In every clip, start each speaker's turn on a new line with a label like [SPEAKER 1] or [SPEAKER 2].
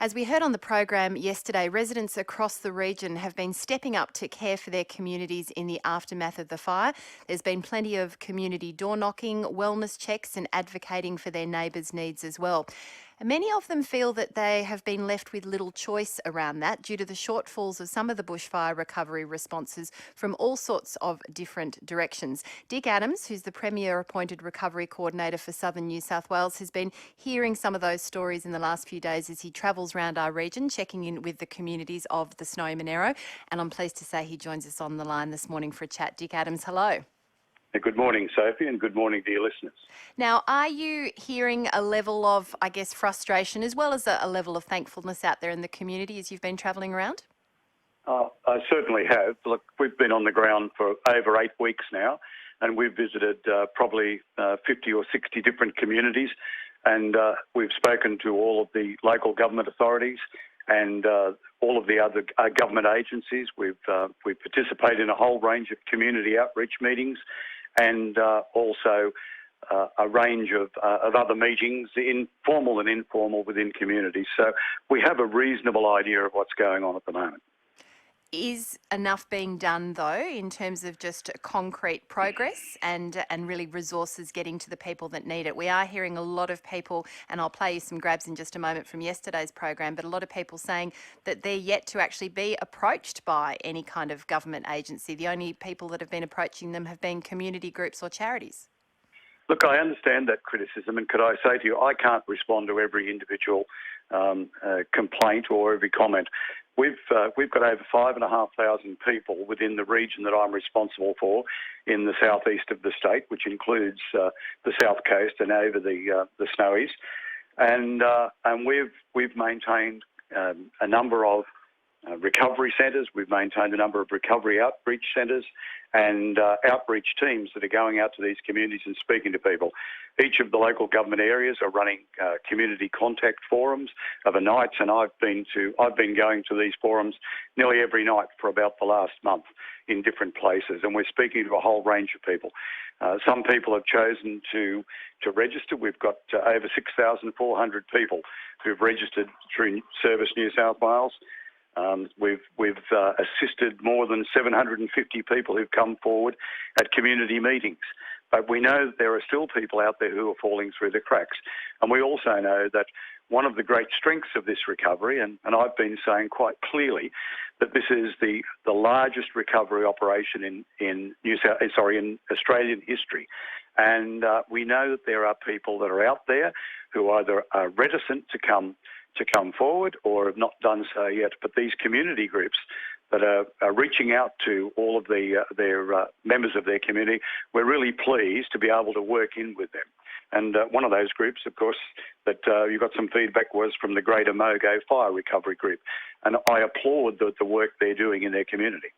[SPEAKER 1] As we heard on the program yesterday, residents across the region have been stepping up to care for their communities in the aftermath of the fire. There's been plenty of community door knocking, wellness checks and advocating for their neighbours' needs as well. And many of them feel that they have been left with little choice around that due to the shortfalls of some of the bushfire recovery responses from all sorts of different directions. Dick Adams, who's the Premier appointed Recovery Coordinator for Southern New South Wales, has been hearing some of those stories in the last few days as he travels around our region, checking in with the communities of the Snowy Monaro. And I'm pleased to say he joins us on the line this morning for a chat. Dick Adams, hello.
[SPEAKER 2] Good morning, Sophie, and good morning to your listeners.
[SPEAKER 1] Now, are you hearing a level of, frustration as well as a level of thankfulness out there in the community as you've been travelling around?
[SPEAKER 2] I certainly have. Look, we've been on the ground for over 8 weeks now, and we've visited probably 50 or 60 different communities, and we've spoken to all of the local government authorities and all of the other government agencies. We've participated in a whole range of community outreach meetings and also a range of other meetings, formal and informal, within communities. So we have a reasonable idea of what's going on at the moment.
[SPEAKER 1] Is enough being done, though, in terms of just concrete progress and really resources getting to the people that need it? We are hearing a lot of people, and I'll play you some grabs in just a moment from yesterday's program, but a lot of people saying that they're yet to actually be approached by any kind of government agency. The only people that have been approaching them have been community groups or charities.
[SPEAKER 2] Look, I understand that criticism, and could I say to you, I can't respond to every individual complaint or every comment. We've got over 5,500 people within the region that I'm responsible for in the southeast of the state, which includes the south coast and over the Snowies, and we've maintained a number of recovery centres. We've maintained a number of recovery outreach centres and outreach teams that are going out to these communities and speaking to people. Each of the local government areas are running community contact forums overnights, and I've been going to these forums nearly every night for about the last month in different places, and we're speaking to a whole range of people. Some people have chosen to register. We've got over 6,400 people who've registered through Service New South Wales. We've assisted more than 750 people who've come forward at community meetings. But we know that there are still people out there who are falling through the cracks. And we also know that one of the great strengths of this recovery, and I've been saying quite clearly that this is the largest recovery operation in Australian history. And we know that there are people that are out there who either are reticent to come forward or have not done so yet. But these community groups that are reaching out to all of their members of their community, we're really pleased to be able to work in with them. And one of those groups, of course, that you got some feedback was from the Greater Mogo Fire Recovery Group. And I applaud the work they're doing in their community.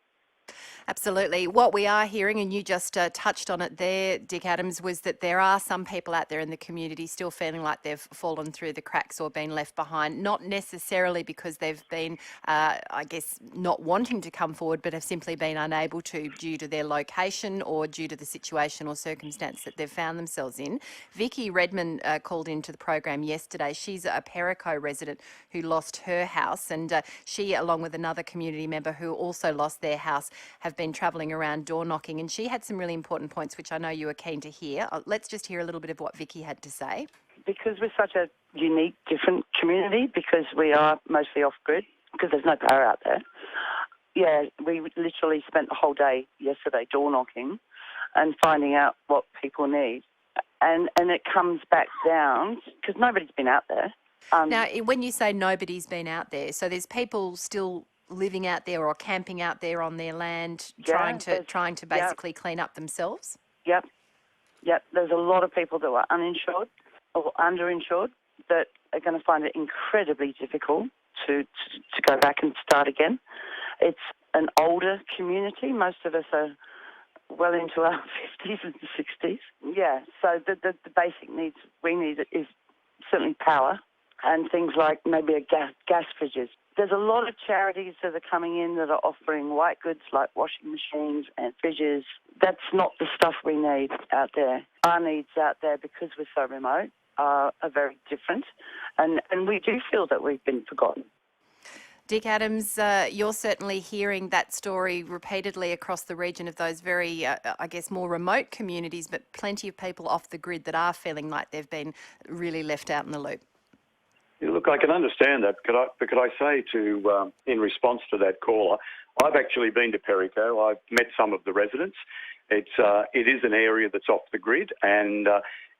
[SPEAKER 1] Absolutely. What we are hearing, and you just touched on it there, Dick Adams, was that there are some people out there in the community still feeling like they've fallen through the cracks or been left behind, not necessarily because they've been, not wanting to come forward, but have simply been unable to due to their location or due to the situation or circumstance that they've found themselves in. Vicky Redmond called into the program yesterday. She's a Perico resident who lost her house, and she, along with another community member who also lost their house, have been travelling around door knocking, and she had some really important points which I know you were keen to hear. Let's just hear a little bit of what Vicky had to say.
[SPEAKER 3] Because we're such a unique, different community, because we are mostly off-grid, because there's no power out there. Yeah, we literally spent the whole day yesterday door knocking and finding out what people need. And it comes back down, because nobody's been out there.
[SPEAKER 1] Now, when you say nobody's been out there, so there's people still living out there or camping out there on their land, trying to basically clean up themselves?
[SPEAKER 3] Yep. There's a lot of people that are uninsured or underinsured that are going to find it incredibly difficult to go back and start again. It's an older community. Most of us are well into our 50s and 60s. Yeah, so the basic needs we need is certainly power and things like maybe a gas fridges. There's a lot of charities that are coming in that are offering white goods like washing machines and fridges. That's not the stuff we need out there. Our needs out there, because we're so remote, are very different, and we do feel that we've been forgotten.
[SPEAKER 1] Dick Adams, you're certainly hearing that story repeatedly across the region of those very, I guess, more remote communities, but plenty of people off the grid that are feeling like they've been really left out in the loop.
[SPEAKER 2] Yeah, look, I can understand that. But could I say in response to that caller, I've actually been to Perico. I've met some of the residents. It is an area that's off the grid, and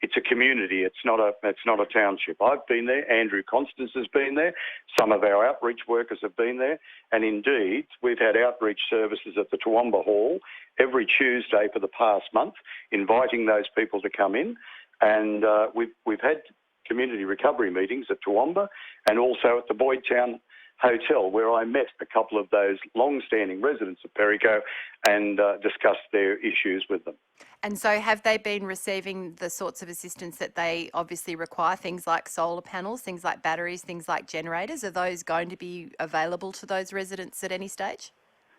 [SPEAKER 2] it's a community. It's not a township. I've been there. Andrew Constance has been there. Some of our outreach workers have been there, and indeed we've had outreach services at the Toowoomba Hall every Tuesday for the past month, inviting those people to come in, and we've had community recovery meetings at Toowoomba and also at the Boydtown Hotel, where I met a couple of those long-standing residents of Perico and discussed their issues with them.
[SPEAKER 1] And so have they been receiving the sorts of assistance that they obviously require, things like solar panels, things like batteries, things like generators? Are those going to be available to those residents at any stage?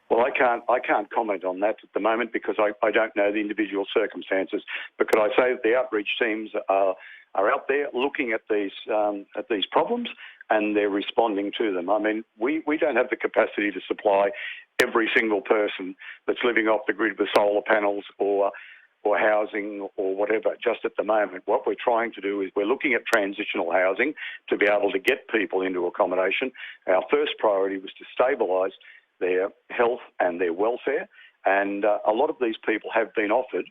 [SPEAKER 2] Well, I can't comment on that at the moment because I don't know the individual circumstances. But could I say that the outreach teams are out there looking at these problems and they're responding to them. I mean, we don't have the capacity to supply every single person that's living off the grid with solar panels or housing or whatever just at the moment. What we're trying to do is we're looking at transitional housing to be able to get people into accommodation. Our first priority was to stabilise their health and their welfare, and a lot of these people have been offered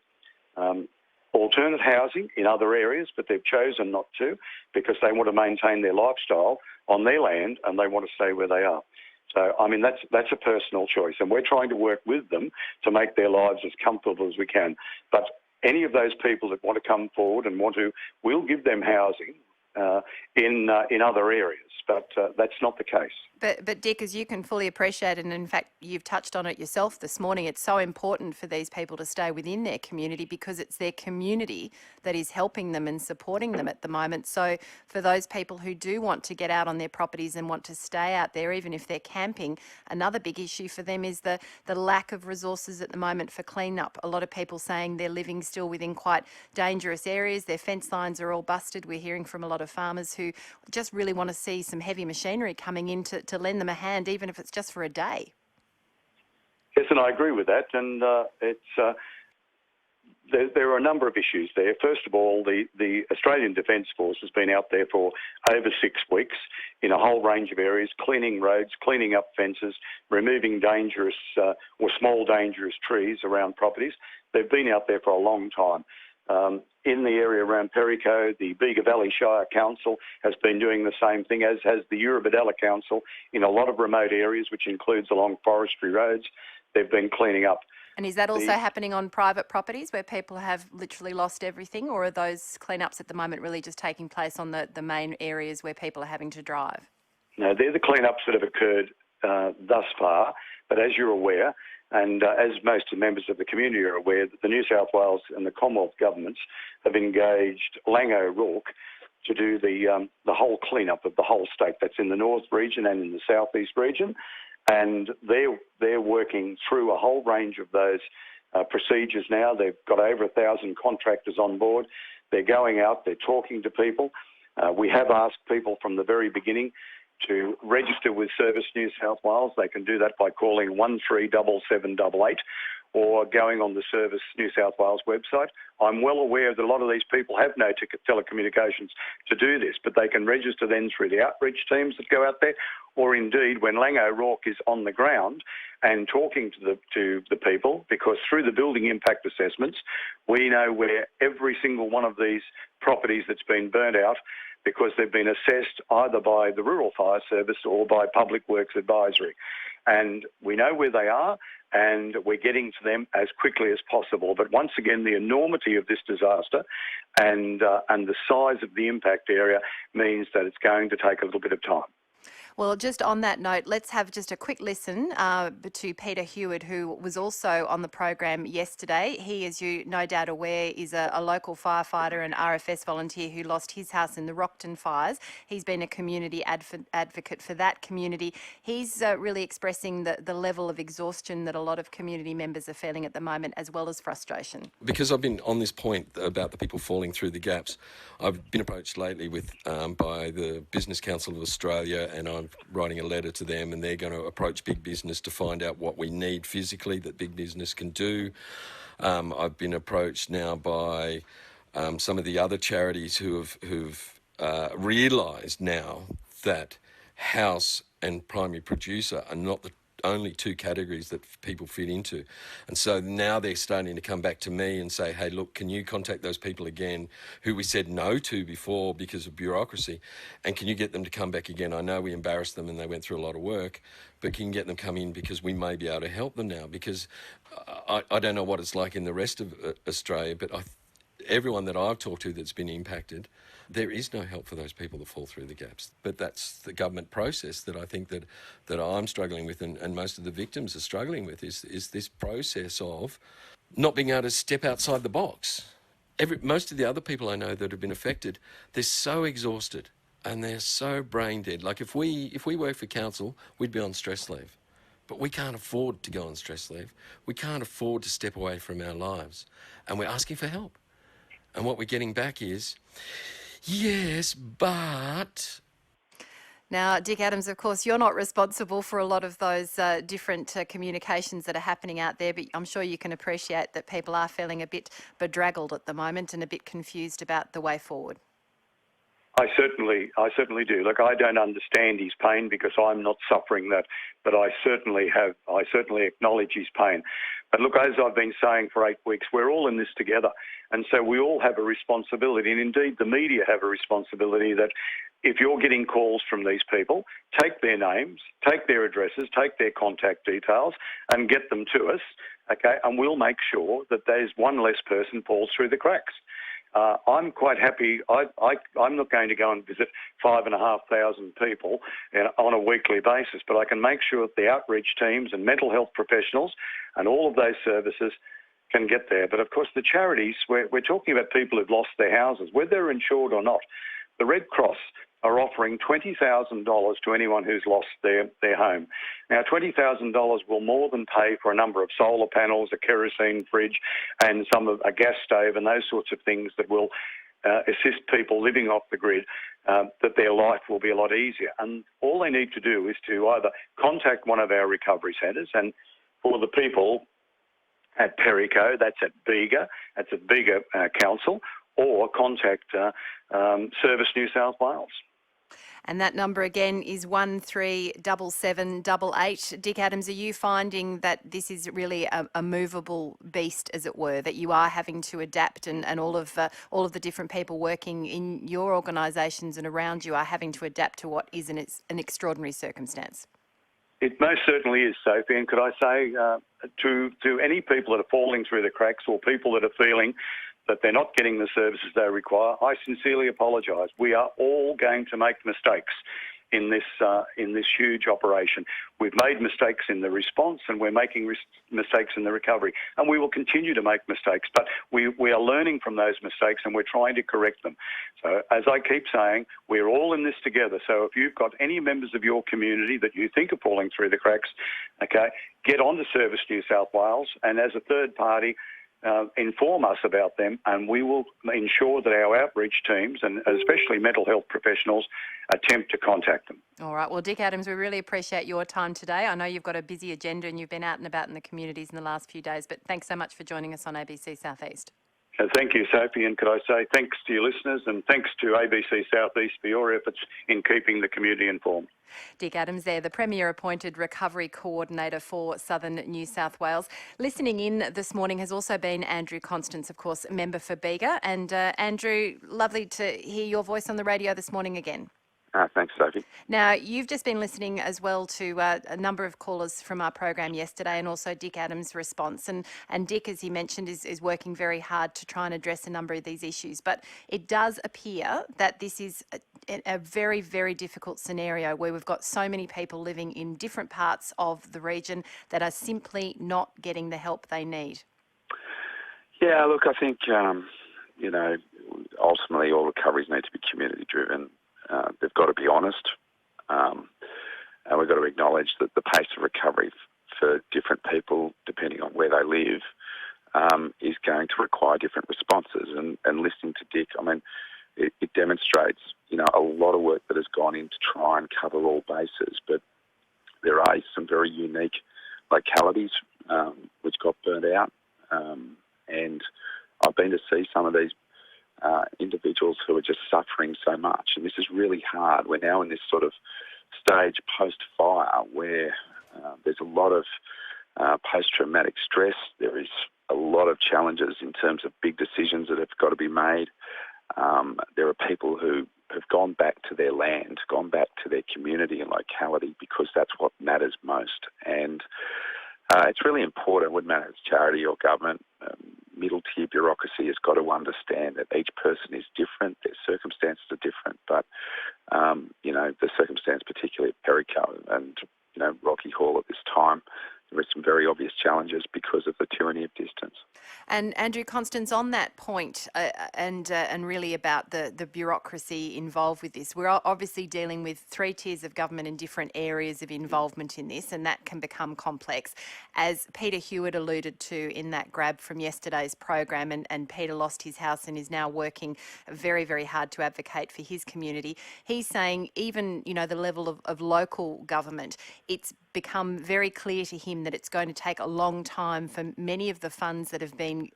[SPEAKER 2] alternate housing in other areas, but they've chosen not to because they want to maintain their lifestyle on their land and they want to stay where they are. So, I mean, that's a personal choice, and we're trying to work with them to make their lives as comfortable as we can. But any of those people that want to come forward and we'll give them housing in other areas, but that's not the case.
[SPEAKER 1] But Dick, as you can fully appreciate, and in fact you've touched on it yourself this morning, it's so important for these people to stay within their community because it's their community that is helping them and supporting them at the moment. So for those people who do want to get out on their properties and want to stay out there, even if they're camping, another big issue for them is the lack of resources at the moment for clean-up. A lot of people saying they're living still within quite dangerous areas. Their fence lines are all busted. We're hearing from a lot of farmers who just really want to see some heavy machinery coming in to lend them a hand, even if it's just for a day.
[SPEAKER 2] Yes, and I agree with that. And there are a number of issues there. First of all, the Australian Defence Force has been out there for over 6 weeks in a whole range of areas, cleaning roads, cleaning up fences, removing dangerous or small dangerous trees around properties. They've been out there for a long time. In the area around Perico, the Bega Valley Shire Council has been doing the same thing, as has the Eurobodalla Council in a lot of remote areas, which includes along forestry roads. They've been cleaning up.
[SPEAKER 1] And is that also happening on private properties where people have literally lost everything, or are those cleanups at the moment really just taking place on the main areas where people are having to drive?
[SPEAKER 2] No, they're the cleanups that have occurred thus far, but as you're aware, and as most members of the community are aware, that the New South Wales and the Commonwealth governments have engaged Lang O'Rourke to do the whole cleanup of the whole state. That's in the North region and in the Southeast region, and they're working through a whole range of those procedures now. They've got over 1,000 contractors on board. They're going out, they're talking to people. We have asked people from the very beginning to register with Service New South Wales. They can do that by calling 137788 or going on the Service New South Wales website. I'm well aware that a lot of these people have no telecommunications to do this, but they can register then through the outreach teams that go out there, or indeed when Lang O'Rourke is on the ground and talking to the people, because through the building impact assessments, we know where every single one of these properties that's been burnt out, because they've been assessed either by the Rural Fire Service or by Public Works Advisory. And we know where they are, and we're getting to them as quickly as possible. But once again, the enormity of this disaster and the size of the impact area means that it's going to take a little bit of time.
[SPEAKER 1] Well, just on that note, let's have just a quick listen to Peter Heward, who was also on the program yesterday. He, as you no doubt aware, is a local firefighter and RFS volunteer who lost his house in the Rockton fires. He's been a community advocate for that community. He's really expressing the level of exhaustion that a lot of community members are feeling at the moment, as well as frustration.
[SPEAKER 4] Because I've been on this point about the people falling through the gaps, I've been approached lately by the Business Council of Australia, and I'm writing a letter to them, and they're going to approach big business to find out what we need physically that big business can do. I've been approached now by some of the other charities who've realised now that house and primary producer are not the only two categories that people fit into. And so now they're starting to come back to me and say, hey, look, can you contact those people again who we said no to before because of bureaucracy, and can you get them to come back again? I know we embarrassed them and they went through a lot of work, but can you get them come in because we may be able to help them now? Because I don't know what it's like in the rest of Australia, but everyone that I've talked to that's been impacted, there is no help for those people that fall through the gaps. But that's the government process that I think that I'm struggling with, and most of the victims are struggling with, is this process of not being able to step outside the box. Most of the other people I know that have been affected, they're so exhausted and they're so brain dead. Like if we work for council, we'd be on stress leave. But we can't afford to go on stress leave. We can't afford to step away from our lives. And we're asking for help. And what we're getting back is, yes, but...
[SPEAKER 1] Now, Dick Adams, of course, you're not responsible for a lot of those different communications that are happening out there, but I'm sure you can appreciate that people are feeling a bit bedraggled at the moment and a bit confused about the way forward.
[SPEAKER 2] I certainly do. Look, I don't understand his pain because I'm not suffering that, but I certainly acknowledge his pain. But look, as I've been saying for 8 weeks, we're all in this together. And so we all have a responsibility, and indeed the media have a responsibility, that if you're getting calls from these people, take their names, take their addresses, take their contact details and get them to us, okay? And we'll make sure that there's one less person falls through the cracks. I'm quite happy. I'm not going to go and visit 5,500 people on a weekly basis, but I can make sure that the outreach teams and mental health professionals and all of those services can get there. But of course, the charities, we're talking about people who've lost their houses, whether they're insured or not. The Red Cross are offering $20,000 to anyone who's lost their home. Now, $20,000 will more than pay for a number of solar panels, a kerosene fridge, and a gas stove and those sorts of things that will assist people living off the grid, that their life will be a lot easier. And all they need to do is to either contact one of our recovery centres, and for the people at Perico, that's at Bega, Council, or contact Service New South Wales.
[SPEAKER 1] And that number again is 137788. Dick Adams, are you finding that this is really a movable beast, as it were, that you are having to adapt, and all of the different people working in your organisations and around you are having to adapt to what is an extraordinary circumstance?
[SPEAKER 2] It most certainly is, Sophie. And could I say to any people that are falling through the cracks, or people that are feeling that they're not getting the services they require, I sincerely apologise. We are all going to make mistakes in this huge operation. We've made mistakes in the response, and we're making mistakes in the recovery, and we will continue to make mistakes. But we are learning from those mistakes, and we're trying to correct them. So, as I keep saying, we're all in this together. So if you've got any members of your community that you think are falling through the cracks, okay, get on to Service New South Wales, and as a third party, inform us about them, and we will ensure that our outreach teams, and especially mental health professionals, attempt to contact them.
[SPEAKER 1] All right. Well, Dick Adams, we really appreciate your time today. I know you've got a busy agenda and you've been out and about in the communities in the last few days, but thanks so much for joining us on ABC Southeast.
[SPEAKER 2] Thank you, Sophie, and could I say thanks to your listeners, and thanks to ABC Southeast for your efforts in keeping the community informed.
[SPEAKER 1] Dick Adams there, the Premier appointed Recovery Coordinator for Southern New South Wales. Listening in this morning has also been Andrew Constance, of course, member for Bega. And Andrew, lovely to hear your voice on the radio this morning again.
[SPEAKER 5] Thanks, Sophie.
[SPEAKER 1] Now, you've just been listening as well to a number of callers from our program yesterday, and also Dick Adams' response. And Dick, as he mentioned, is working very hard to try and address a number of these issues. But it does appear that this is a very, very difficult scenario where we've got so many people living in different parts of the region that are simply not getting the help they need.
[SPEAKER 5] Yeah, look, I think, ultimately all recoveries need to be community-driven. They've got to be honest, and we've got to acknowledge that the pace of recovery for different people, depending on where they live, is going to require different responses. And listening to Dick, it demonstrates, a lot of work that has gone in to try and cover all bases, but there are some very unique localities which got burnt out, and I've been to see some of these individuals who are just suffering so much, and this is really hard. We're now in this sort of stage post-fire where there's a lot of post-traumatic stress. There is a lot of challenges in terms of big decisions that have got to be made. There are people who have gone back to their land, gone back to their community and locality because that's what matters most. And it's really important, wouldn't matter if it's charity or government, middle-tier bureaucracy has got to understand that each person is different, their circumstances are different, but, the circumstance particularly at Perico and, Rocky Hall at this time, there are some very obvious challenges because of the tyranny of distance.
[SPEAKER 1] And Andrew, Constance, on that point, and really about the bureaucracy involved with this, we're obviously dealing with three tiers of government in different areas of involvement in this, and that can become complex. As Peter Hewitt alluded to in that grab from yesterday's program, and Peter lost his house and is now working very, very hard to advocate for his community. He's saying even, the level of local government, it's become very clear to him that it's going to take a long time for many of the funds that have been,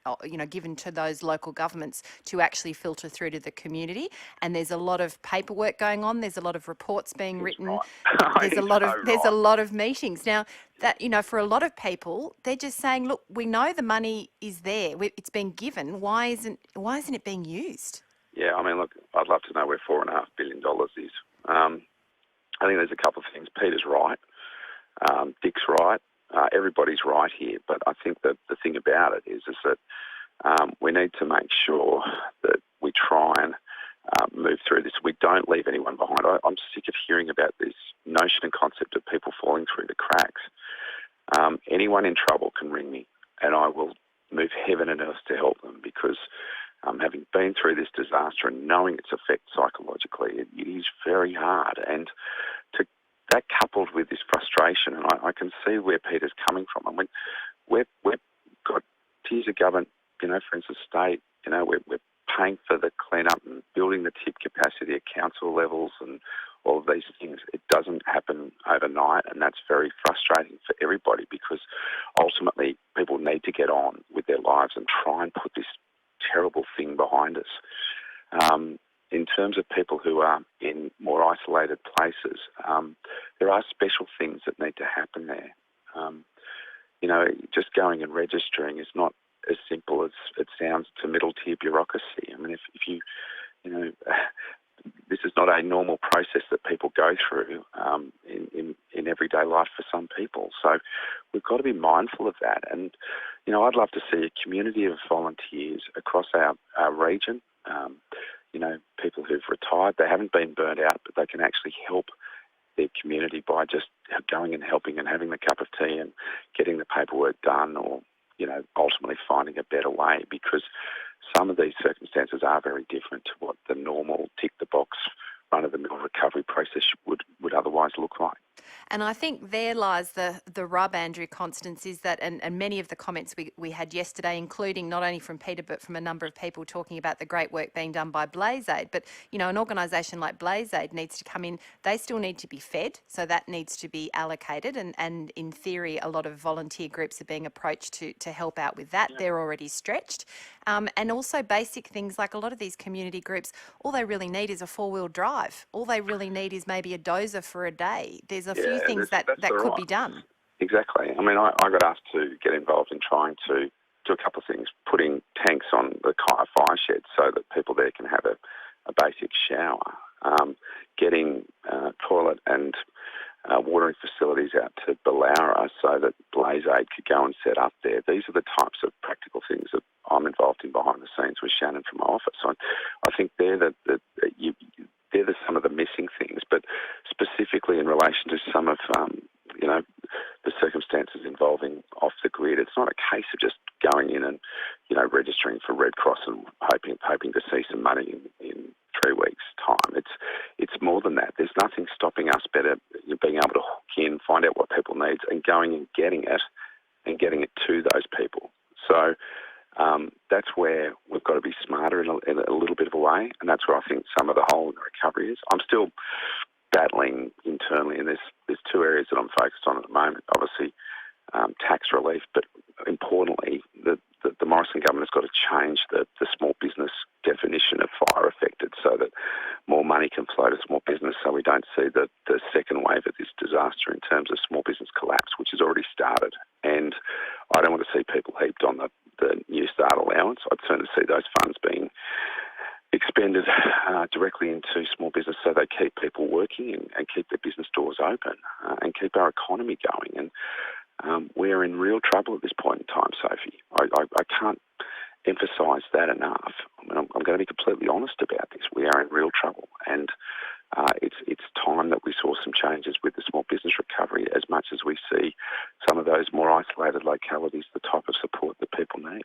[SPEAKER 1] given to those local governments to actually filter through to the community. And there's a lot of paperwork going on. There's a lot of reports being written.
[SPEAKER 5] Right.
[SPEAKER 1] There's a lot of meetings. Now, that, for a lot of people, they're just saying, look, we know the money is there. It's been given. Why isn't it being used?
[SPEAKER 5] Yeah, look, I'd love to know where $4.5 billion is. I think there's a couple of things. Peter's right. Dick's right. Everybody's right here. But I think that the thing about it is that we need to make sure that we try and move through this. We don't leave anyone behind. I'm sick of hearing about this notion and concept of people falling through the cracks. Anyone in trouble can ring me, and I will move heaven and earth to help them, because having been through this disaster and knowing its effect psychologically, it is very hard. And that coupled with this frustration, and I can see where Peter's coming from. We've got tiers of government, for instance, state, we're paying for the clean-up and building the tip capacity at council levels and all of these things. It doesn't happen overnight, and that's very frustrating for everybody, because ultimately people need to get on with their lives and try and put this terrible thing behind us. In terms of people who are in more isolated places, there are special things that need to happen there. Just going and registering is not as simple as it sounds to middle-tier bureaucracy. If you this is not a normal process that people go through in everyday life for some people. So we've got to be mindful of that. And, I'd love to see a community of volunteers across our region, people who've retired. They haven't been burnt out, but they can actually help their community by just going and helping and having the cup of tea and getting the paperwork done, or, ultimately finding a better way, because some of these circumstances are very different to what the normal tick-the-box run-of-the-mill recovery process would otherwise look like.
[SPEAKER 1] And I think there lies the rub, Andrew, Constance, is that, and many of the comments we had yesterday, including not only from Peter but from a number of people talking about the great work being done by Blaze Aid. But, an organisation like Blaze Aid needs to come in. They still need to be fed, so that needs to be allocated. And in theory, a lot of volunteer groups are being approached to help out with that. Yeah. They're already stretched. And also basic things like a lot of these community groups, all they really need is a four-wheel drive. All they really need is maybe a dozer for a day. There's a few things that could be done.
[SPEAKER 5] Exactly. I got asked to get involved in trying to do a couple of things, putting tanks on the fire shed so that people there can have a basic shower, getting some of the missing things. But specifically in relation to some of the circumstances involving off the grid, it's not a case of just going in and registering for Red Cross and hoping to see some money in 3 weeks' time. It's more than that. There's nothing stopping us being able to hook in, find out what people need, and going and getting it to those people. So that's where we've got to be smarter in a little bit of a way, and that's where I think some of the hole in the recovery is. I'm still battling internally, and there's 2 areas that I'm focused on at the moment. Obviously, tax relief, but importantly, the Morrison government has got to change the small business definition of fire affected so that more money can flow to small business, so we don't see the second wave of this disaster in terms of small business collapse, which has already started. And I don't want to see people heaped on the New Start allowance. I'd certainly see those funds being expended directly into small business so they keep people working and keep their business doors open and keep our economy going. And we're in real trouble at this point in time, Sophie. I can't emphasise that enough. I mean, I'm going to be completely honest about this. We are in real trouble, and it's time that we saw some changes with the small business recovery as much as we see some of those more isolated localities, the type of support that people need.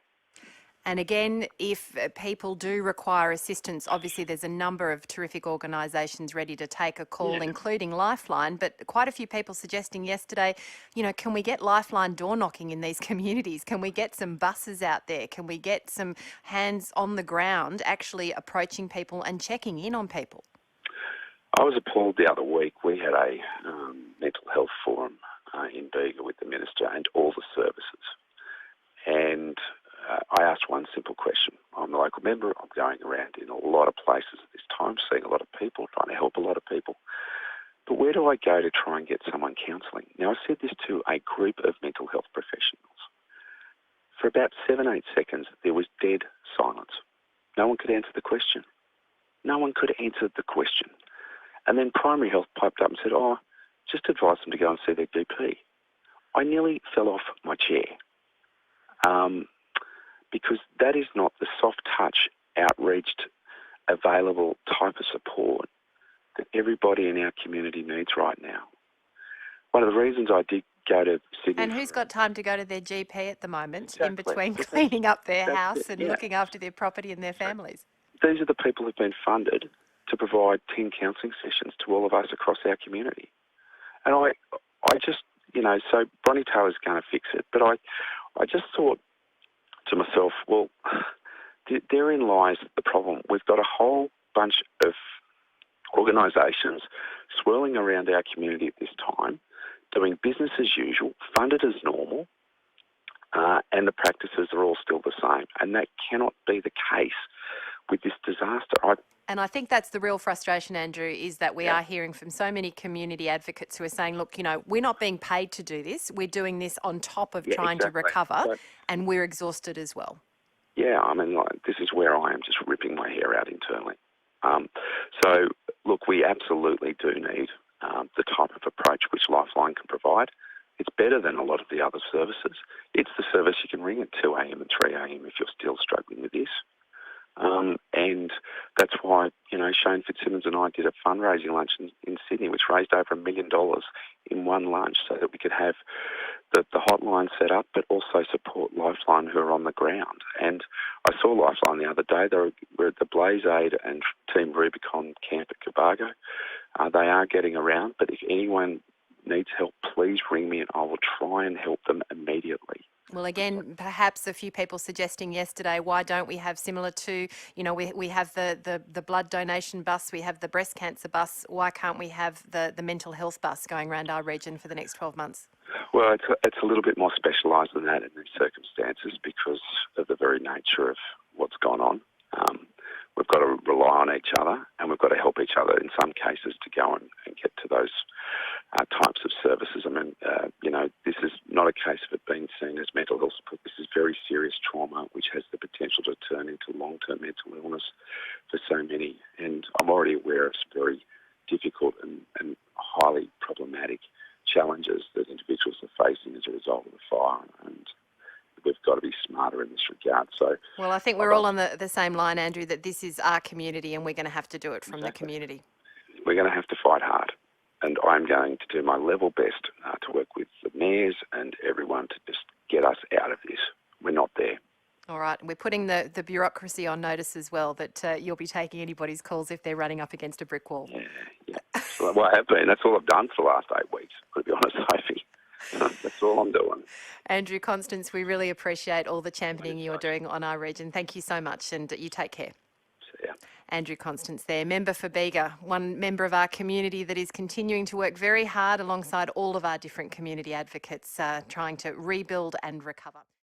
[SPEAKER 1] And again, if people do require assistance, obviously there's a number of terrific organisations ready to take a call, including Lifeline, but quite a few people suggesting yesterday, can we get Lifeline door knocking in these communities? Can we get some buses out there? Can we get some hands on the ground actually approaching people and checking in on people?
[SPEAKER 5] I was appalled the other week. We had a mental health forum in Bega with the Minister and all the services. And I asked one simple question. I'm the local member. I'm going around in a lot of places at this time, seeing a lot of people, trying to help a lot of people. But where do I go to try and get someone counselling? Now, I said this to a group of mental health professionals. For about 7-8 seconds, there was dead silence. No one could answer the question. No one could answer the question. And then primary health piped up and said, just advise them to go and see their GP. I nearly fell off my chair. Because that is not the soft touch, outreached, available type of support that everybody in our community needs right now. One of the reasons I did go to Sydney...
[SPEAKER 1] And who's got time to go to their GP at the moment,
[SPEAKER 5] Exactly.
[SPEAKER 1] in between cleaning up their house and
[SPEAKER 5] yeah.
[SPEAKER 1] looking after their property and their families?
[SPEAKER 5] These are the people who've been funded to provide 10 counselling sessions to all of us across our community. And I just, so Bronnie Taylor's going to fix it, but I just thought to myself, well, therein lies the problem. We've got a whole bunch of organisations swirling around our community at this time, doing business as usual, funded as normal, and the practices are all still the same. And that cannot be the case with this disaster.
[SPEAKER 1] And I think that's the real frustration, Andrew, is that we are hearing from so many community advocates who are saying, look, we're not being paid to do this. We're doing this on top of trying to recover, and we're exhausted as well.
[SPEAKER 5] Yeah, I mean, this is where I am just ripping my hair out internally. So, look, we absolutely do need the type of approach which Lifeline can provide. It's better than a lot of the other services. It's the service you can ring at 2 a.m. and 3 a.m. if you're still struggling with this. And that's why, Shane Fitzsimmons and I did a fundraising lunch in Sydney, which raised over $1 million in one lunch so that we could have the hotline set up, but also support Lifeline who are on the ground. And I saw Lifeline the other day. They were at the Blaze Aid and Team Rubicon camp at Bega. They are getting around, but if anyone needs help, please ring me and I will try and help them immediately.
[SPEAKER 1] Well, again, perhaps a few people suggesting yesterday, why don't we have similar to, we have the blood donation bus, we have the breast cancer bus, why can't we have the mental health bus going around our region for the next 12 months?
[SPEAKER 5] Well, it's a little bit more specialised than that in these circumstances because of the very nature of what's gone on. We've got to rely on each other and we've got to help each other in some cases to go and get to those types of services. I mean, this is not a case of it being seen as mental health support. This is very serious trauma which has the potential to turn into long-term mental illness for so many. And I'm already aware of some very difficult and highly problematic challenges that individuals are facing as a result of the fire. And we've got to be smarter in this regard. So,
[SPEAKER 1] Well, I think we're all on the same line, Andrew, that this is our community and we're going to have to do it from the community.
[SPEAKER 5] we're going to have to fight hard. And I'm going to do my level best to work with the mayors and everyone to just get us out of this. We're not there.
[SPEAKER 1] All right. We're putting the bureaucracy on notice as well, that you'll be taking anybody's calls if they're running up against a brick wall.
[SPEAKER 5] Yeah. So, well, I have been. That's all I've done for the last 8 weeks, to be honest, Sophie. That's all I'm doing.
[SPEAKER 1] Andrew, Constance, we really appreciate all the championing you're doing on our region. Thank you so much, and you take care.
[SPEAKER 5] See ya.
[SPEAKER 1] Andrew Constance there, member for Bega, one member of our community that is continuing to work very hard alongside all of our different community advocates, trying to rebuild and recover.